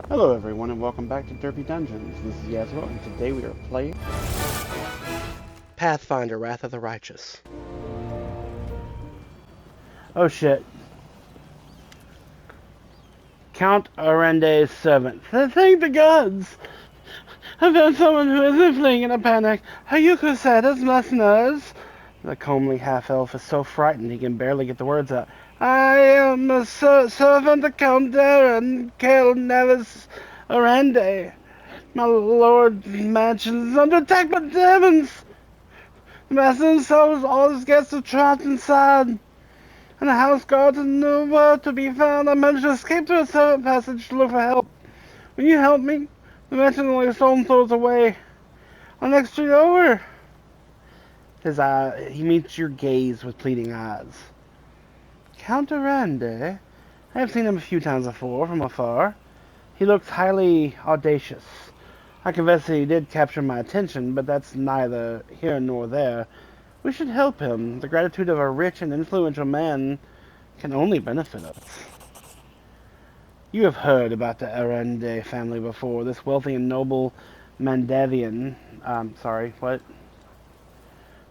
Hello everyone and welcome back to Derpy Dungeons. This is Yasuo and today we are playing Pathfinder, Wrath of the Righteous. Oh shit. Count Arende's servant. Thank the gods! I found someone who isn't fleeing in a panic. Hayuko said as listeners. The comely half-elf is so frightened he can barely get the words out. I am a servant of Count Darren, Kale Nevis Arende. My lord's mansion is under attack by demons. The master himself all his guests are trapped inside, and the house guards are nowhere to be found. I managed to escape through a servant passage to look for help. Will you help me? The mansion is only a stone's throws away. On next street over. He meets your gaze with pleading eyes. Count Arande? I have seen him a few times before, from afar. He looks highly audacious. I confess that he did capture my attention, but that's neither here nor there. We should help him. The gratitude of a rich and influential man can only benefit us. You have heard about the Arende family before. This wealthy and noble Mandavian...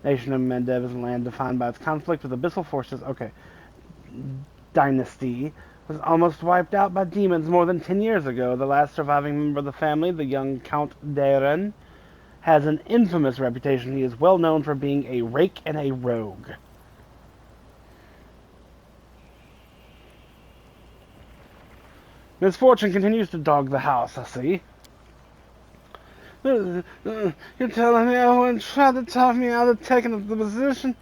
Nation of Mandev is a land defined by its conflict with abyssal forces. Okay. Dynasty was almost wiped out by demons more than 10 years ago. The last surviving member of the family, the young Count Darren, has an infamous reputation. He is well known for being a rake and a rogue. Misfortune continues to dog the house, I see. You're telling me everyone tried to talk me out of taking the position?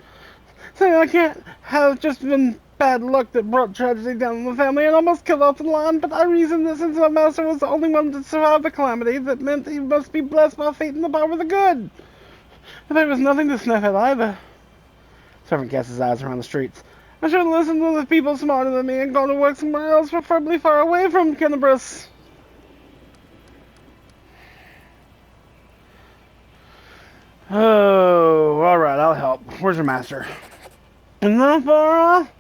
Saying I can't have just been bad luck that brought tragedy down on the family and almost killed off the line, but I reasoned that since my master was the only one to survive the calamity, that meant he must be blessed by fate and the power of the good. But there was nothing to sniff at either. Servant casts his eyes around the streets. I should have listened to the people smarter than me and gone to work somewhere else, preferably far away from Kennebrus. Oh, alright, I'll help. Where's your master? Not far off.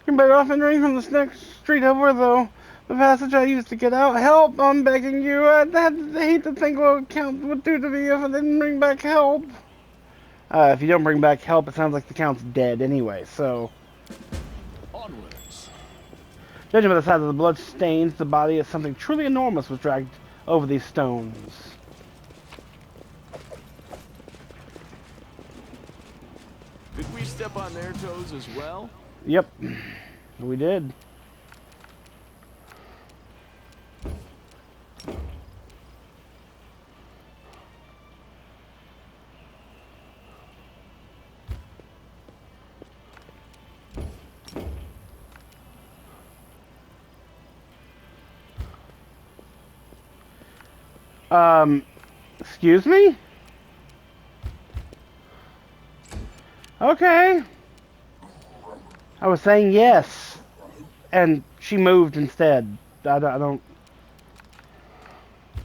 You're better off entering from this next street over, though. The passage I used to get out. Help, I'm begging you. I'd hate to think what Count would do to me if I didn't bring back help. If you don't bring back help, it sounds like the Count's dead anyway, so... Onwards. Judging by the size of the blood stains, the body of something truly enormous was dragged over these stones. Did we step on their toes as well? Yep, we did. Excuse me? Okay. I was saying yes, and she moved instead. I don't...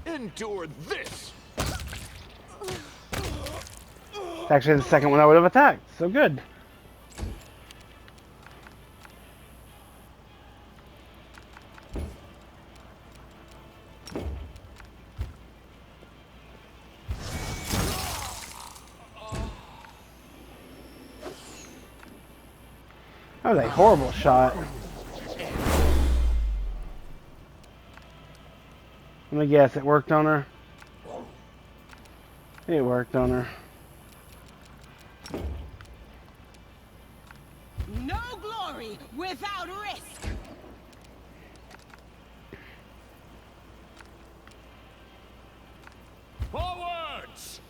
Endure this! It's actually the second one I would have attacked, so good. That was a horrible shot. Let me guess, it worked on her? It worked on her. No glory without risk! Forwards!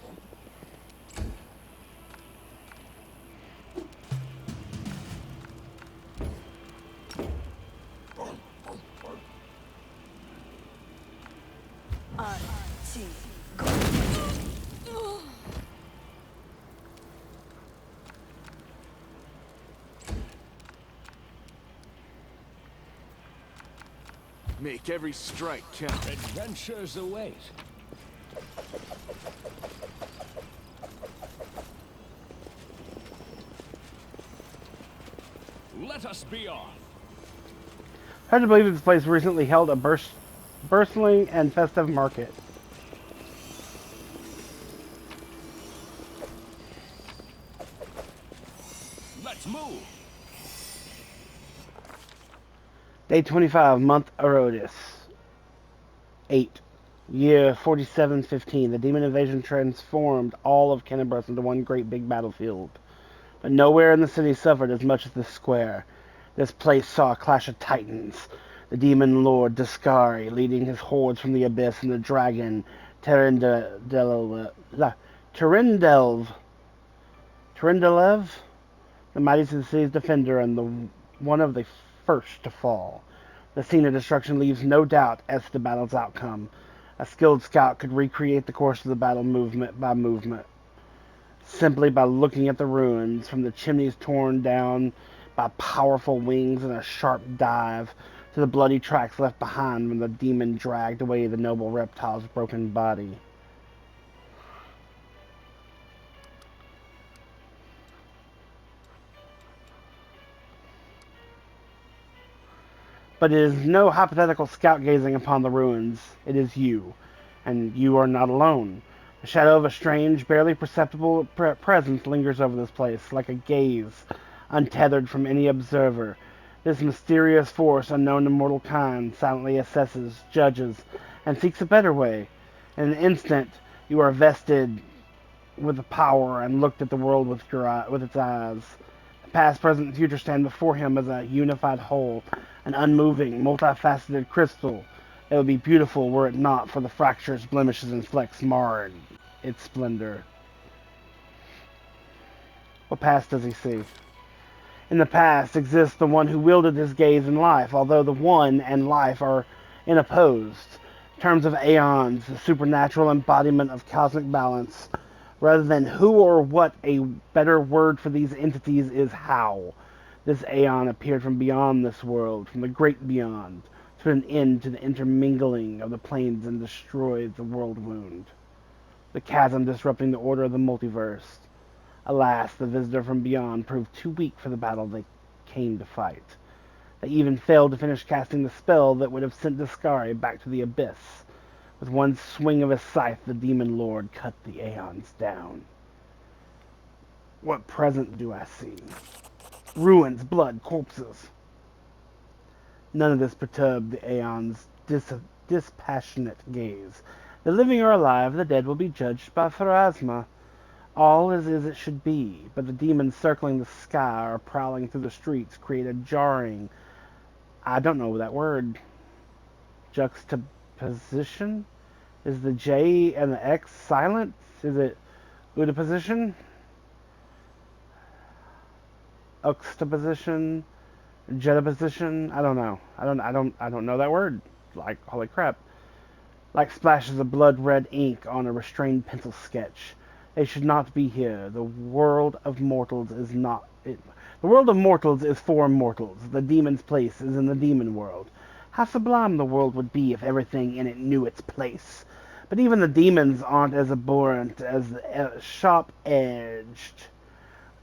Make every strike count. Adventures await. Let us be off. Hard to believe this place recently held a bustling and festive market. Let's move. Day 25, month Erodis. 8. Year 4715. The demon invasion transformed all of Kennebrus into one great big battlefield. But nowhere in the city suffered as much as this square. This place saw a clash of titans. The demon lord Discari leading his hordes from the abyss, and the dragon Terindelev, the mighty city's defender and the one of the first to fall. The scene of destruction leaves no doubt as to the battle's outcome. A skilled scout could recreate the course of the battle movement by movement, simply by looking at the ruins, from the chimneys torn down by powerful wings and a sharp dive, to the bloody tracks left behind when the demon dragged away the noble reptile's broken body. But it is no hypothetical scout gazing upon the ruins. It is you, and you are not alone. The shadow of a strange, barely perceptible presence lingers over this place, like a gaze, untethered from any observer. This mysterious force, unknown to mortal kind, silently assesses, judges, and seeks a better way. In an instant, you are vested with the power and looked at the world with its eyes. The past, present, and future stand before him as a unified whole, an unmoving, multifaceted crystal. It would be beautiful were it not for the fractures, blemishes, and flecks marred its splendor. What past does he see? In the past exists the one who wielded his gaze in life, although the one and life are inopposed. Terms of aeons, the supernatural embodiment of cosmic balance. Rather than who or what, a better word for these entities is how. This aeon appeared from beyond this world, from the great beyond, to put an end to the intermingling of the planes and destroy the world wound. The chasm disrupting the order of the multiverse. Alas, the visitor from beyond proved too weak for the battle they came to fight. They even failed to finish casting the spell that would have sent Discari back to the abyss. With one swing of his scythe, the demon lord cut the aeons down. What present do I see? Ruins, blood, corpses. None of this perturbed the aeon's dispassionate gaze. The living are alive, the dead will be judged by Pharasma. All is as it should be, but the demons circling the sky or prowling through the streets create a jarring, I don't know that word, juxtaposition? Is the J and the X silent? Is it Udaposition? Juxtaposition? Juxtaposition? I don't know. I don't know that word. Like, holy crap. Like splashes of blood-red ink on a restrained pencil sketch. They should not be here. The world of mortals is not... The world of mortals is for mortals. The demon's place is in the demon world. How sublime the world would be if everything in it knew its place. But even the demons aren't as abhorrent as the sharp-edged,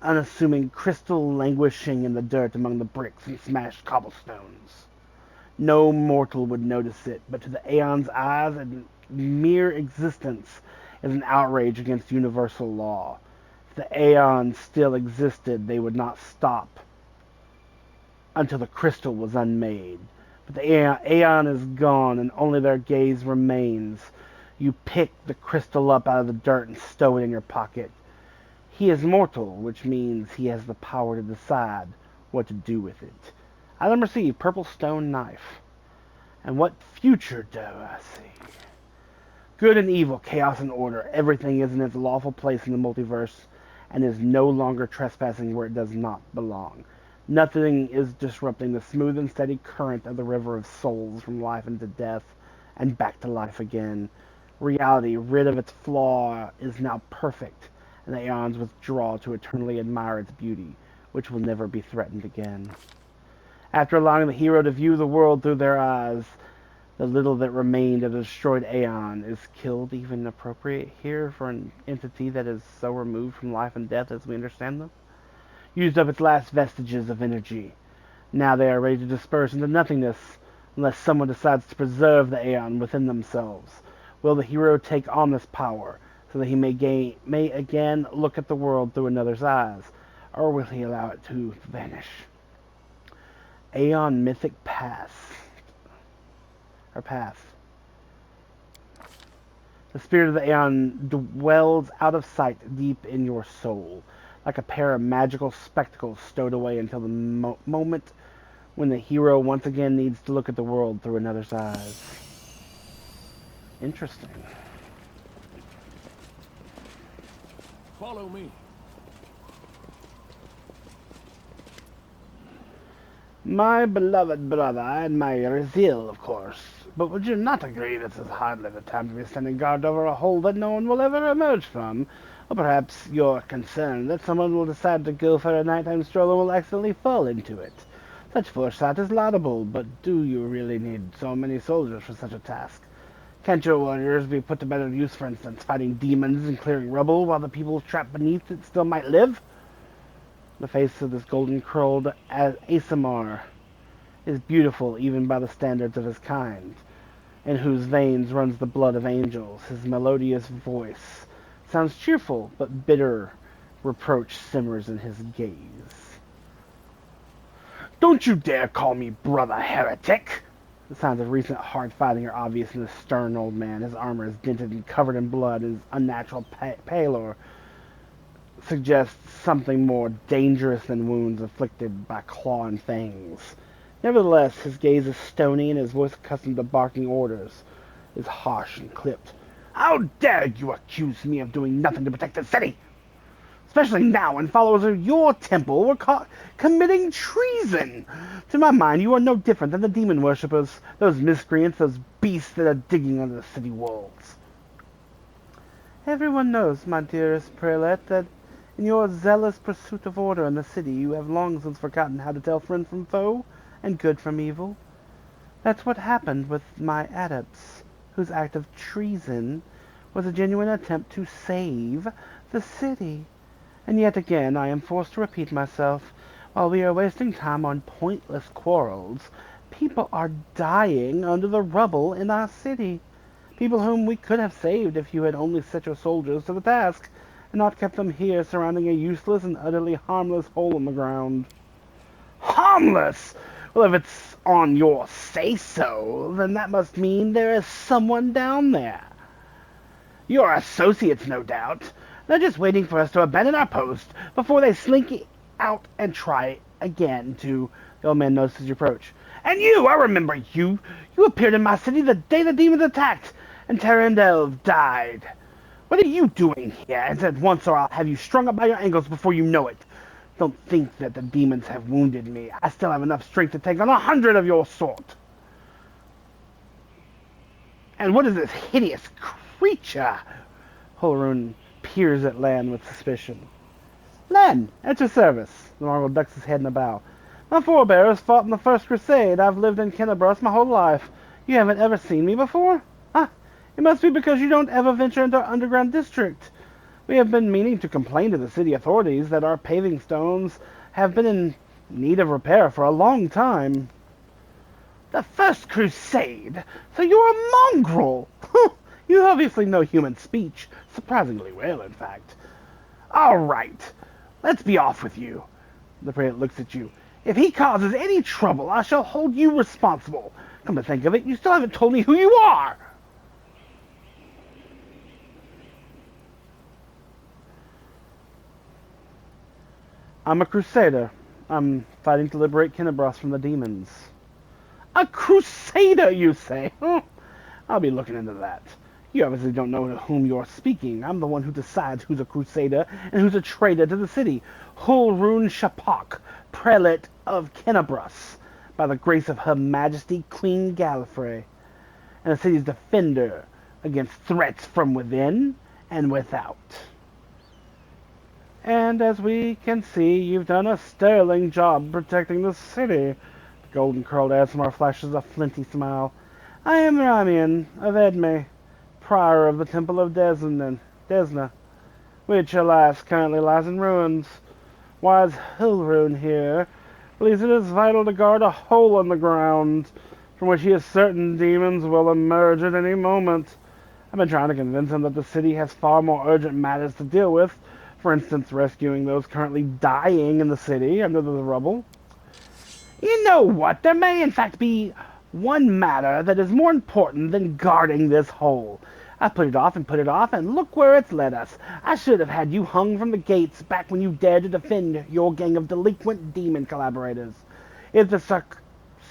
unassuming crystal languishing in the dirt among the bricks and smashed cobblestones. No mortal would notice it, but to the Aeon's eyes, its mere existence is an outrage against universal law. If the Aeon still existed, they would not stop until the crystal was unmade. But the Aeon is gone, and only their gaze remains. You pick the crystal up out of the dirt and stow it in your pocket. He is mortal, which means he has the power to decide what to do with it. Item received, purple stone knife. And what future do I see? Good and evil, chaos and order. Everything is in its lawful place in the multiverse and is no longer trespassing where it does not belong. Nothing is disrupting the smooth and steady current of the river of souls from life into death and back to life again. Reality, rid of its flaw, is now perfect, and the aeons withdraw to eternally admire its beauty, which will never be threatened again. After allowing the hero to view the world through their eyes, the little that remained of the destroyed aeon is killed even appropriate here for an entity that is so removed from life and death as we understand them? Used up its last vestiges of energy. Now they are ready to disperse into nothingness, unless someone decides to preserve the Aeon within themselves. Will the hero take on this power so that he may again look at the world through another's eyes, or will he allow it to vanish? Aeon Mythic Path. The spirit of the Aeon dwells out of sight deep in your soul, like a pair of magical spectacles stowed away until the moment when the hero once again needs to look at the world through another's eyes. Interesting. Follow me. My beloved brother, I admire your zeal, of course, but would you not agree this is hardly the time to be standing guard over a hole that no one will ever emerge from? Or perhaps you're concerned that someone will decide to go for a nighttime stroll and will accidentally fall into it. Such foresight is laudable, but do you really need so many soldiers for such a task? Can't your warriors be put to better use, for instance, fighting demons and clearing rubble while the people trapped beneath it still might live? The face of this golden-curled Asimar is beautiful even by the standards of his kind, in whose veins runs the blood of angels. His melodious voice sounds cheerful, but bitter reproach simmers in his gaze. Don't you dare call me brother, heretic! The signs of recent hard fighting are obvious in the stern old man. His armor is dinted and covered in blood, and his unnatural pallor suggests something more dangerous than wounds inflicted by claw and fangs. Nevertheless, his gaze is stony and his voice, accustomed to barking orders, is harsh and clipped. How dare you accuse me of doing nothing to protect the city? Especially now when followers of your temple were caught committing treason. To my mind, you are no different than the demon worshippers, those miscreants, those beasts that are digging under the city walls. Everyone knows, my dearest prelate, that in your zealous pursuit of order in the city, you have long since forgotten how to tell friend from foe and good from evil. That's what happened with my adepts, whose act of treason was a genuine attempt to save the city. And yet again, I am forced to repeat myself. While we are wasting time on pointless quarrels, people are dying under the rubble in our city. People whom we could have saved if you had only set your soldiers to the task, and not kept them here surrounding a useless and utterly harmless hole in the ground. Harmless? Well, if it's on your say-so, then that must mean there is someone down there. Your associates, no doubt. They're just waiting for us to abandon our post before they slink out and try again to... The old man notices your approach. And you, I remember you. You appeared in my city the day the demons attacked, and Tarandel died. What are you doing here? And at once, or I'll have you strung up by your ankles before you know it. Don't think that the demons have wounded me. I still have enough strength to take on 100 of your sort. And what is this hideous creature? Holrun peers at Lan with suspicion. Lan, at your service. The Mongol ducks his head in a bow. My forebears fought in the First Crusade. I've lived in Kennebrus my whole life. You haven't ever seen me before? Ah, it must be because you don't ever venture into our underground district. We have been meaning to complain to the city authorities that our paving stones have been in need of repair for a long time. The First Crusade? So you're a mongrel! You obviously know human speech. Surprisingly well, in fact. All right. Let's be off with you. The prelate looks at you. If he causes any trouble, I shall hold you responsible. Come to think of it, you still haven't told me who you are. I'm a crusader. I'm fighting to liberate Kennebrus from the demons. A crusader, you say? I'll be looking into that. You obviously don't know to whom you're speaking. I'm the one who decides who's a crusader and who's a traitor to the city. Holrun Shapak, prelate of Kennebrus, by the grace of Her Majesty Queen Gallifrey, and the city's defender against threats from within and without. And as we can see, you've done a sterling job protecting the city. The golden-curled Asmar flashes a flinty smile. I am Ramian of Edme, prior of the Temple of Desna, which, alas, currently lies in ruins. Wise Hilrun here believes it is vital to guard a hole in the ground from which he is certain demons will emerge at any moment. I've been trying to convince him that the city has far more urgent matters to deal with. For instance, rescuing those currently dying in the city under the rubble. You know what? There may in fact be one matter that is more important than guarding this hole. I put it off and put it off, and look where it's led us. I should have had you hung from the gates back when you dared to defend your gang of delinquent demon collaborators. If the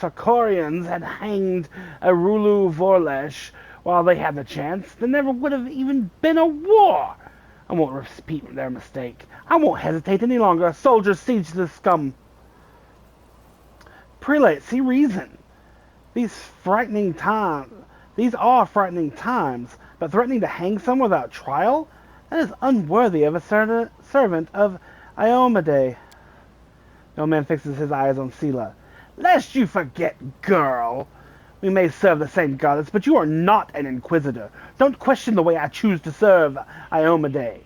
Sarkorians had hanged Arulu Vorlesh while they had the chance, there never would have even been a war. I won't repeat their mistake. I won't hesitate any longer. Soldiers, siege the scum. Prelate, see reason. These are frightening times, but threatening to hang someone without trial? That is unworthy of a servant of Iomade. The old man fixes his eyes on Sela. Lest you forget, girl. We may serve the same goddess, but you are not an inquisitor. Don't question the way I choose to serve Iomade,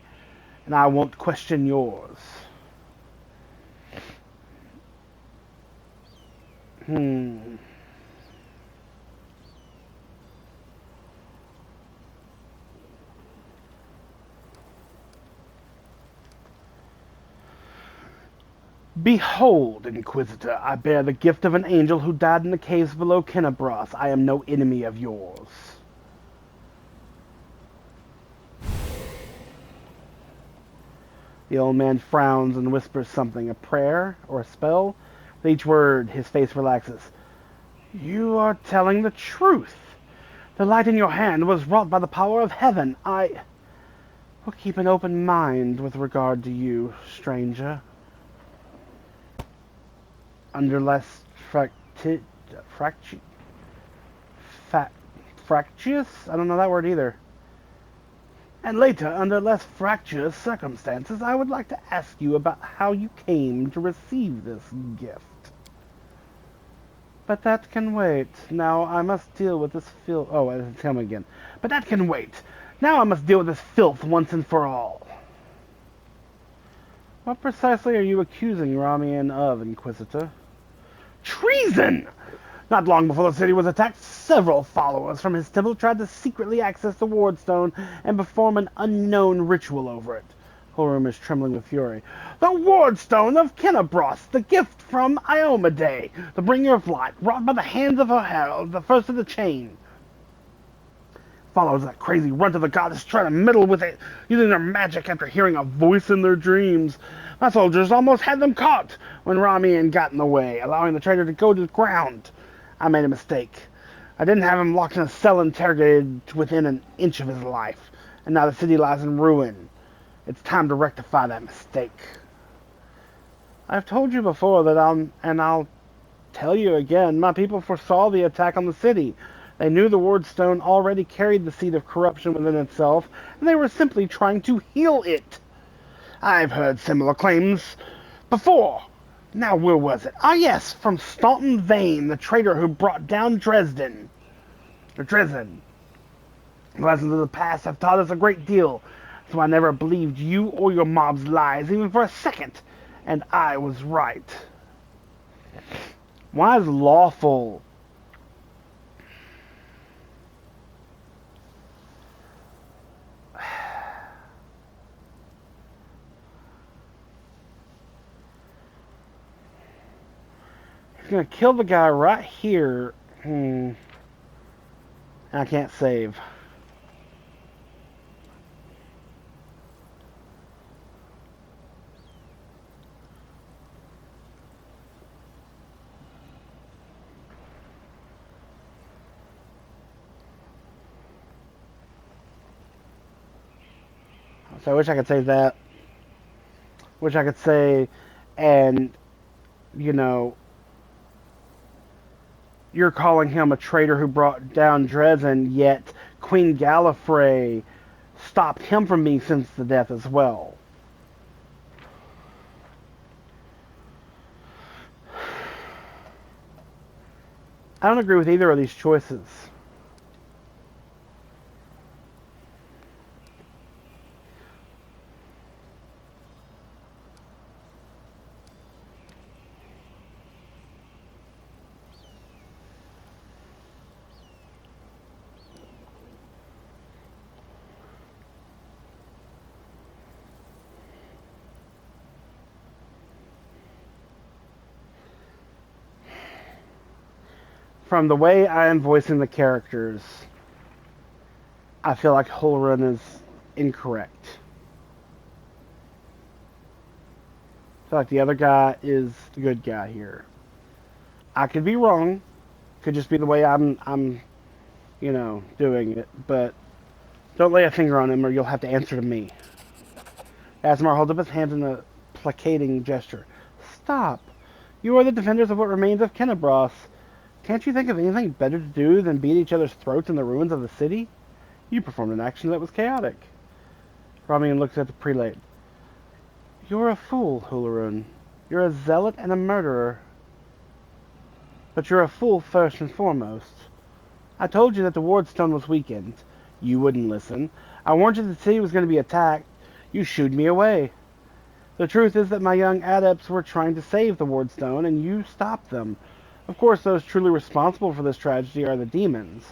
and I won't question yours. Behold, Inquisitor, I bear the gift of an angel who died in the caves below Kenabros. I am no enemy of yours. The old man frowns and whispers something, a prayer or a spell. With each word, his face relaxes. You are telling the truth. The light in your hand was wrought by the power of heaven. I will keep an open mind with regard to you, stranger. Under less fractious? I don't know that word either. And later, under less fractious circumstances, I would like to ask you about how you came to receive this gift. But that can wait. Now I must deal with this filth. Oh, it's him again. But that can wait. Now I must deal with this filth once and for all. What precisely are you accusing Ramian of, Inquisitor? Treason! Not long before the city was attacked, several followers from his temple tried to secretly access the Wardstone and perform an unknown ritual over it. The whole room is trembling with fury. The Wardstone of Kenabros, the gift from Iomade, the bringer of light, wrought by the hands of her herald, the first of the chain. Follows that crazy runt of the goddess try to meddle with it, using their magic after hearing a voice in their dreams. My soldiers almost had them caught when Ramian got in the way, allowing the traitor to go to the ground. I made a mistake. I didn't have him locked in a cell interrogated within an inch of his life, and now the city lies in ruin. It's time to rectify that mistake. I've told you before that I'll tell you again, my people foresaw the attack on the city. They knew the Wardstone already carried the seed of corruption within itself, and they were simply trying to heal it. I've heard similar claims before. Now, where was it? Ah, yes, from Staunton Vane, the traitor who brought down Dresden. The lessons of the past have taught us a great deal, so I never believed you or your mob's lies, even for a second, and I was right. Why is lawful? He's gonna kill the guy right here. I can't save. So I wish I could save that. Wish I could say, and, you know, you're calling him a traitor who brought down Dresden, yet Queen Gallifrey stopped him from being sentenced to death as well. I don't agree with either of these choices. from the way I am voicing the characters, I feel like Holrun is incorrect. I feel like the other guy is the good guy here. I could be wrong. Could just be the way I'm doing it. But don't lay a finger on him or you'll have to answer to me. Asmar holds up his hands in a placating gesture. Stop. You are the defenders of what remains of Kennebros. Can't you think of anything better to do than beat each other's throats in the ruins of the city? You performed an action that was chaotic. Ramian looks at the prelate. You're a fool, Hularun. You're a zealot and a murderer. But you're a fool first and foremost. I told you that the wardstone was weakened. You wouldn't listen. I warned you the city was going to be attacked. You shooed me away. The truth is that my young adepts were trying to save the wardstone, and you stopped them. Of course, those truly responsible for this tragedy are the demons.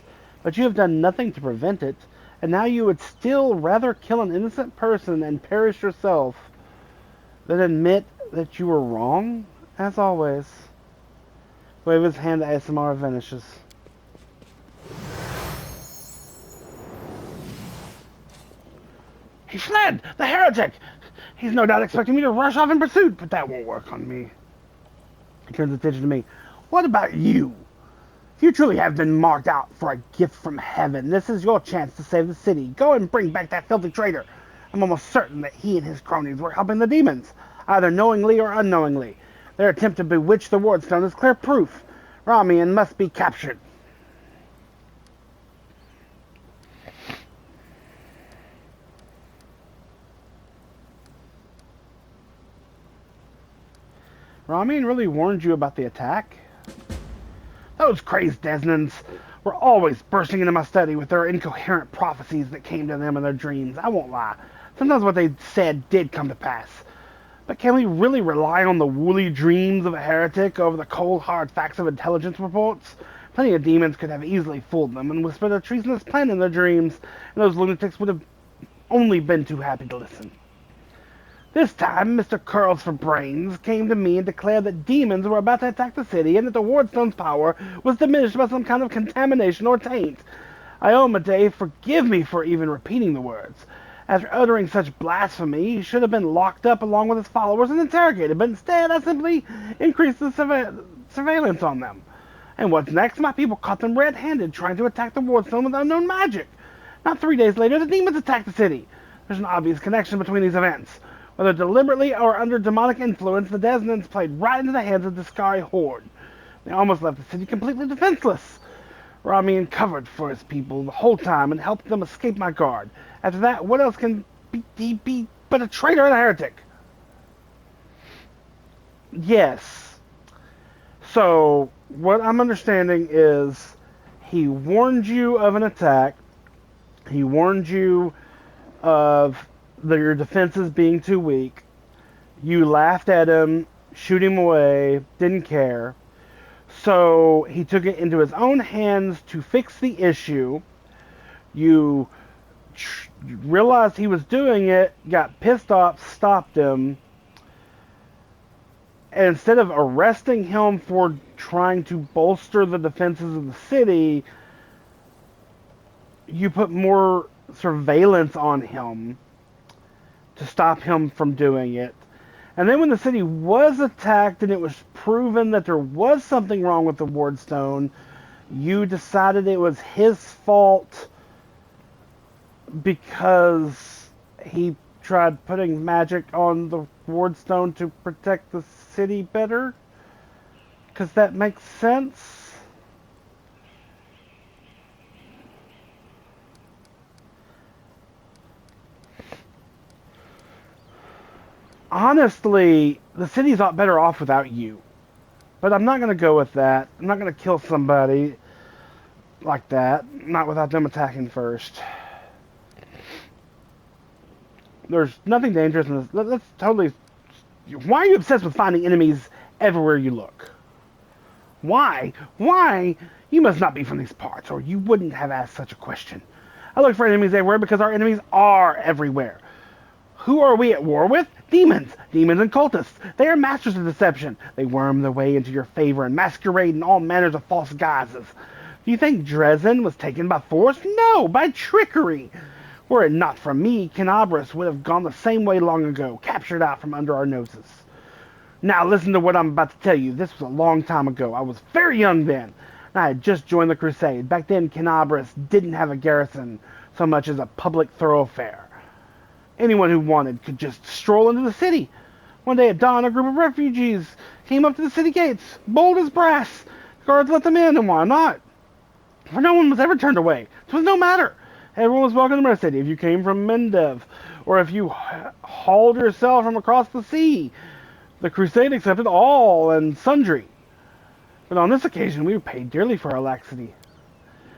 But you have done nothing to prevent it, and now you would still rather kill an innocent person and perish yourself than admit that you were wrong, as always. Wave his hand to ASMR vanishes. He fled! The heretic! He's no doubt expecting me to rush off in pursuit, but that won't work on me. He turns attention to me. What about you? If you truly have been marked out for a gift from heaven, this is your chance to save the city. Go and bring back that filthy traitor. I'm almost certain that he and his cronies were helping the demons, either knowingly or unknowingly. Their attempt to bewitch the wardstone is clear proof. Ramian must be captured. Ramian really warned you about the attack? Those crazed Desnans were always bursting into my study with their incoherent prophecies that came to them in their dreams. I won't lie. Sometimes what they said did come to pass. But can we really rely on the woolly dreams of a heretic over the cold, hard facts of intelligence reports? Plenty of demons could have easily fooled them and whispered a treasonous plan in their dreams, and those lunatics would have only been too happy to listen. This time, Mr. Curls for Brains came to me and declared that demons were about to attack the city and that the wardstone's power was diminished by some kind of contamination or taint. Iomedae, forgive me for even repeating the words. After uttering such blasphemy, he should have been locked up along with his followers and interrogated, but instead I simply increased the surveillance on them. And what's next? My people caught them red-handed trying to attack the wardstone with unknown magic. Not 3 days later, the demons attacked the city. There's an obvious connection between these events. Whether deliberately or under demonic influence, the Desnans played right into the hands of the Skari horde. They almost left the city completely defenseless. Ramian covered for his people the whole time and helped them escape my guard. After that, what else can he be but a traitor and a heretic? Yes. So, what I'm understanding is he warned you of an attack. He warned you of your defenses being too weak. You laughed at him, shoot him away, didn't care. So he took it into his own hands to fix the issue. You realized he was doing it, got pissed off, stopped him. And instead of arresting him for trying to bolster the defenses of the city, you put more surveillance on him to stop him from doing it. And then when the city was attacked and it was proven that there was something wrong with the wardstone, you decided it was his fault because he tried putting magic on the wardstone to protect the city better? Because that makes sense. Honestly, the city's a lot better off without you. But I'm not going to go with that. I'm not going to kill somebody like that. Not without them attacking first. There's nothing dangerous in this. That's totally... Why are you obsessed with finding enemies everywhere you look? Why? Why? You must not be from these parts, or you wouldn't have asked such a question. I look for enemies everywhere because our enemies are everywhere. Who are we at war with? Demons! Demons and cultists! They are masters of deception. They worm their way into your favor and masquerade in all manners of false guises. Do you think Dresden was taken by force? No, by trickery. Were it not for me, Canabras would have gone the same way long ago, captured out from under our noses. Now listen to what I'm about to tell you. This was a long time ago. I was very young then. I had just joined the crusade. Back then, Canabras didn't have a garrison so much as a public thoroughfare. Anyone who wanted could just stroll into the city. One day at dawn, a group of refugees came up to the city gates, bold as brass. The guards let them in, and why not? For no one was ever turned away. It was no matter. Everyone was welcome to the city. If you came from Mendev, or if you hauled yourself from across the sea, the crusade accepted all and sundry. But on this occasion, we paid dearly for our laxity.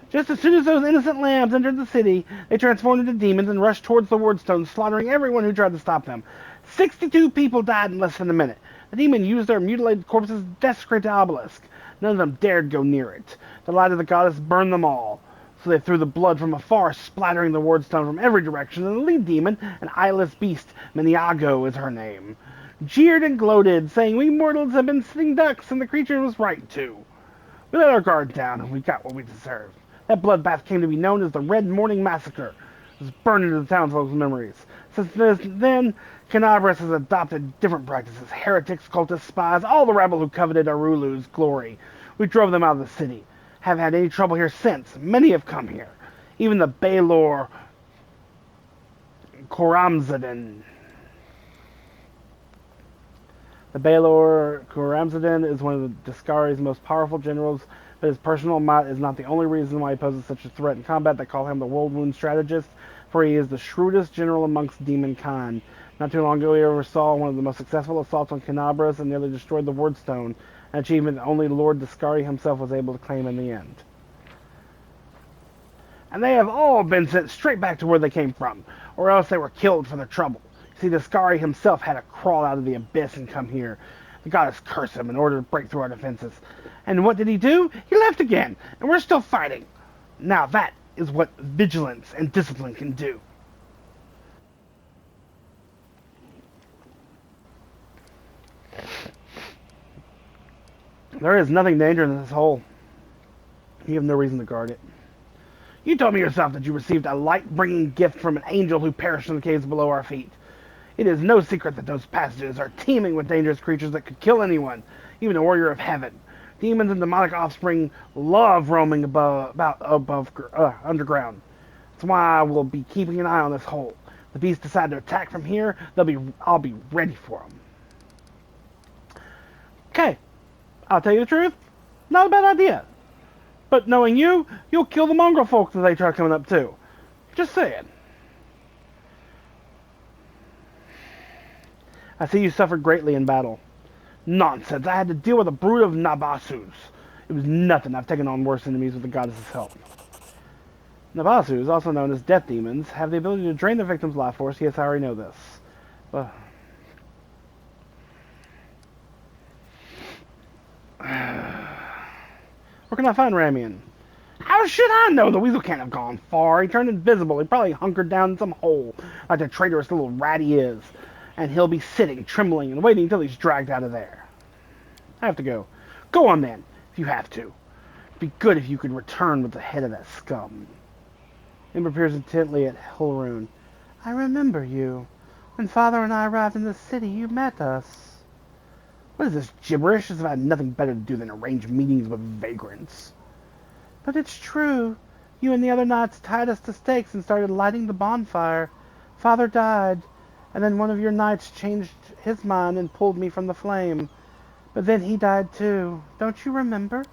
Just as soon as those innocent lambs entered the city, they transformed into demons and rushed towards the wardstone, slaughtering everyone who tried to stop them. 62 people died in less than a minute. The demon used their mutilated corpses to desecrate the obelisk. None of them dared go near it. The light of the goddess burned them all. So they threw the blood from afar, splattering the wardstone from every direction, and the lead demon, an eyeless beast, Miniago is her name, jeered and gloated, saying we mortals have been sitting ducks, and the creature was right too. We let our guard down, and we got what we deserved. That bloodbath came to be known as the Red Morning Massacre. It was burned into the townsfolk's memories. Since then, Canabras has adopted different practices. Heretics, cultists, spies, all the rabble who coveted Arulu's glory. We drove them out of the city. Haven't had any trouble here since. Many have come here. Even the Baylor Koramzadin. The Baylor Koramzadin is one of the Discari's most powerful generals, but his personal might is not the only reason why he poses such a threat in combat. They call him the World Wound Strategist, for he is the shrewdest general amongst demonkind. Not too long ago, he oversaw one of the most successful assaults on Canabras and nearly destroyed the Wardstone, an achievement that only Lord Discari himself was able to claim in the end. And they have all been sent straight back to where they came from, or else they were killed for their trouble. See, Discari himself had to crawl out of the abyss and come here. The goddess cursed him in order to break through our defenses. And what did he do? He left again, and we're still fighting. Now that is what vigilance and discipline can do. There is nothing dangerous in this hole. You have no reason to guard it. You told me yourself that you received a light-bringing gift from an angel who perished in the caves below our feet. It is no secret that those passages are teeming with dangerous creatures that could kill anyone, even a warrior of heaven. Demons and demonic offspring love roaming underground. That's why I will be keeping an eye on this hole. If the beasts decide to attack from here, I'll be ready for them. Okay, I'll tell you the truth. Not a bad idea. But knowing you, you'll kill the mongrel folks as they try coming up too. Just saying. I see you suffered greatly in battle. Nonsense. I had to deal with a brood of Nabasus. It was nothing. I've taken on worse enemies with the goddess's help. Nabasus, also known as death demons, have the ability to drain their victim's life force. Yes, I already know this. But where can I find Ramian? How should I know? The weasel can't have gone far. He turned invisible. He probably hunkered down in some hole, like the traitorous little rat he is. And he'll be sitting, trembling, and waiting until he's dragged out of there. I have to go. Go on then, if you have to. It'd be good if you could return with the head of that scum. Ember peers intently at Hilrune. I remember you. When Father and I arrived in the city, you met us. What is this gibberish? As if I had nothing better to do than arrange meetings with vagrants. But it's true. You and the other knights tied us to stakes and started lighting the bonfire. Father died. And then one of your knights changed his mind and pulled me from the flame. But then he died too. Don't you remember?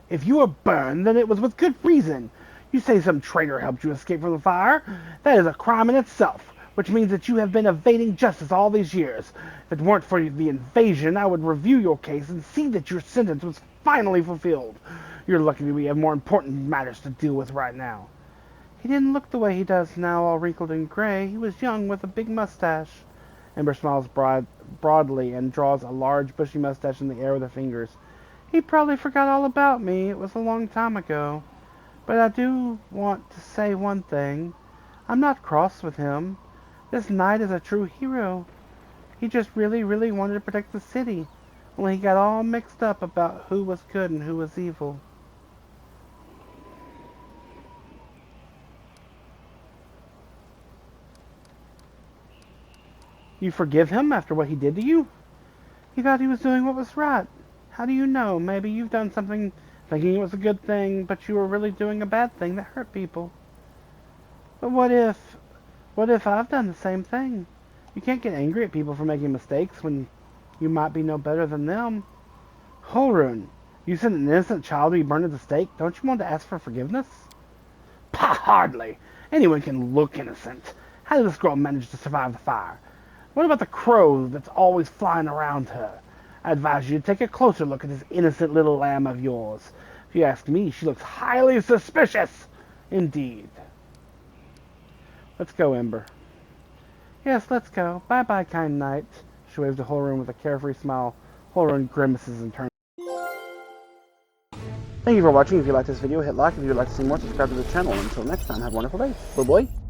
If you were burned, then it was with good reason. You say some traitor helped you escape from the fire. That is a crime in itself, which means that you have been evading justice all these years. If it weren't for the invasion, I would review your case and see that your sentence was finally fulfilled. You're lucky that we have more important matters to deal with right now. He didn't look the way he does now, all wrinkled and gray. He was young with a big mustache. Ember smiles broadly and draws a large, bushy mustache in the air with her fingers. He probably forgot all about me. It was a long time ago. But I do want to say one thing. I'm not cross with him. This knight is a true hero. He just really, really wanted to protect the city. Only he got all mixed up about who was good and who was evil. You forgive him after what he did to you? He thought he was doing what was right. How do you know? Maybe you've done something thinking it was a good thing, but you were really doing a bad thing that hurt people. But what if I've done the same thing? You can't get angry at people for making mistakes when you might be no better than them. Holrun, you sent an innocent child to be burned at the stake. Don't you want to ask for forgiveness? Pah, hardly. Anyone can look innocent. How did this girl manage to survive the fire? What about the crow that's always flying around her? I advise you to take a closer look at this innocent little lamb of yours. If you ask me, she looks highly suspicious. Indeed. Let's go, Ember. Yes, let's go. Bye-bye, kind knight. She waves to Holrun with a carefree smile. Holrun grimaces and turns. Thank you for watching. If you liked this video, hit like. If you would like to see more, subscribe to the channel. Until next time, have a wonderful day. Bye-bye.